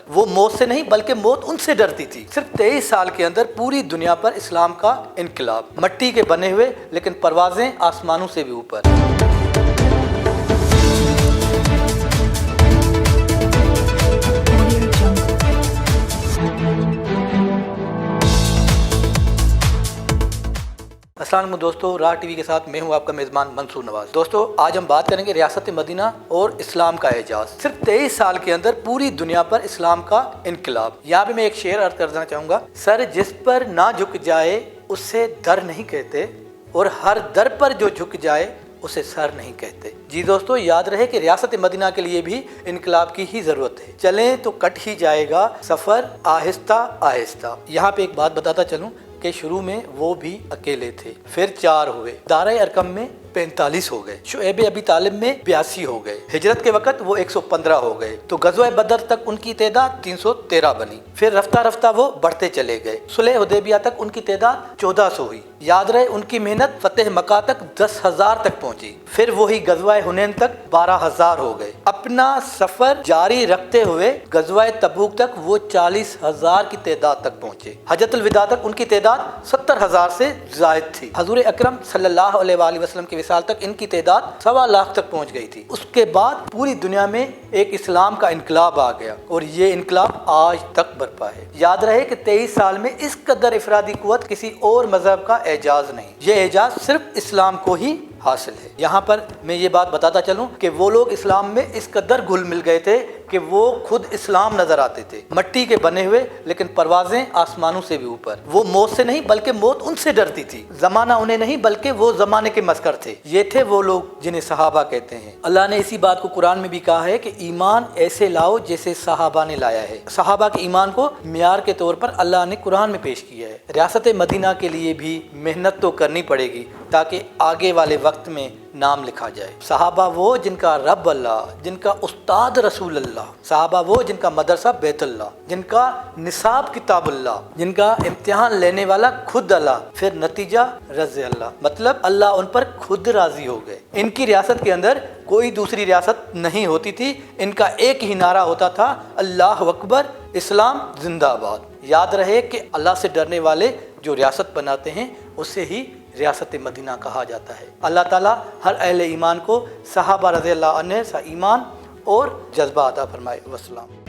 وہ موت سے نہیں بلکہ موت ان سے ڈرتی تھی۔ صرف 23 سال کے اندر پوری دنیا پر اسلام کا انقلاب، مٹی کے بنے ہوئے لیکن پروازیں آسمانوں سے بھی اوپر۔ السلام علیکم دوستو، راہ ٹی وی کے ساتھ میں ہوں آپ کا میزبان منصور نواز۔ دوستو آج ہم بات کریں گے ریاست مدینہ اور اسلام کا اعجاز۔ صرف 23 سال کے اندر پوری دنیا پر اسلام کا انقلاب۔ یہاں پہ میں ایک شعر عرض کرنا چاہوں گا، سر جس پر نہ جھک جائے اسے در نہیں کہتے، اور ہر در پر جو جھک جائے اسے سر نہیں کہتے۔ جی دوستو، یاد رہے کہ ریاست مدینہ کے لیے بھی انقلاب کی ہی ضرورت ہے۔ چلیں تو کٹ ہی جائے گا سفر آہستہ آہستہ۔ یہاں پہ ایک بات بتاتا چلوں کہ شروع میں وہ بھی اکیلے تھے، پھر 4 ہوئے، دارۂ ارقم میں 45 ہو گئے، شعیب ابی طالب میں 82 ہو گئے، ہجرت کے وقت وہ 115 ہو گئے، تو غزوہ بدر تک ان کی تعداد 313 بنی، پھر رفتہ رفتہ وہ بڑھتے چلے گئے، صلح حدیبیہ تک ان کی تعداد 1400 ہوئی۔ یاد رہے ان کی محنت فتح مکہ تک 10,000 تک پہنچی، پھر وہی غزوہ حنین تک 12,000 ہو گئے۔ اپنا سفر جاری رکھتے ہوئے غزوہ تبوک تک وہ 40,000 کی تعداد تک پہنچے۔ حجۃ الوداع تک ان کی تعداد 70,000 سے زائد تھی۔ حضور اکرم صلی اللہ علیہ وآلہ وسلم کے وصال تک ان کی تعداد 1.25 تک پہنچ گئی تھی۔ اس کے بعد پوری دنیا میں ایک اسلام کا انقلاب آ گیا، اور یہ انقلاب آج تک برپا ہے۔ یاد رہے کہ 23 سال میں اس قدر افرادی قوت کسی اور مذہب کا اعجاز نہیں، یہ اعجاز صرف اسلام کو ہی حاصل ہے۔ یہاں پر میں یہ بات بتاتا چلوں کہ وہ لوگ اسلام میں اس قدر گھل مل گئے تھے کہ وہ خود اسلام نظر آتے تھے، مٹی کے بنے ہوئے لیکن پروازیں آسمانوں سے بھی اوپر۔ وہ موت سے نہیں بلکہ موت ان سے ڈرتی تھی، زمانہ انہیں نہیں بلکہ وہ زمانے کے مسخر تھے۔ یہ تھے وہ لوگ جنہیں صحابہ کہتے ہیں۔ اللہ نے اسی بات کو قرآن میں بھی کہا ہے کہ ایمان ایسے لاؤ جیسے صحابہ نے لایا ہے۔ صحابہ کے ایمان کو معیار کے طور پر اللہ نے قرآن میں پیش کیا ہے۔ ریاست مدینہ کے لیے بھی محنت تو کرنی پڑے گی تاکہ آگے والے وقت میں نام لکھا جائے۔ صحابہ وہ جن کا رب اللہ، جن کا استاد رسول اللہ، صحابہ وہ جن کا مدرسہ بیت اللہ، جن کا نصاب کتاب اللہ، جن کا امتحان لینے والا خود اللہ، پھر نتیجہ رضی اللہ، مطلب اللہ ان پر خود راضی ہو گئے۔ ان کی ریاست کے اندر کوئی دوسری ریاست نہیں ہوتی تھی، ان کا ایک ہی نعرہ ہوتا تھا، اللہ اکبر، اسلام زندہ آباد۔ یاد رہے کہ اللہ سے ڈرنے والے جو ریاست بناتے ہیں اسے ہی ریاست مدینہ کہا جاتا ہے۔ اللہ تعالیٰ ہر اہل ایمان کو صحابہ رضی اللہ عنہ سا ایمان اور جذبہ عطا فرمائے۔ والسلام۔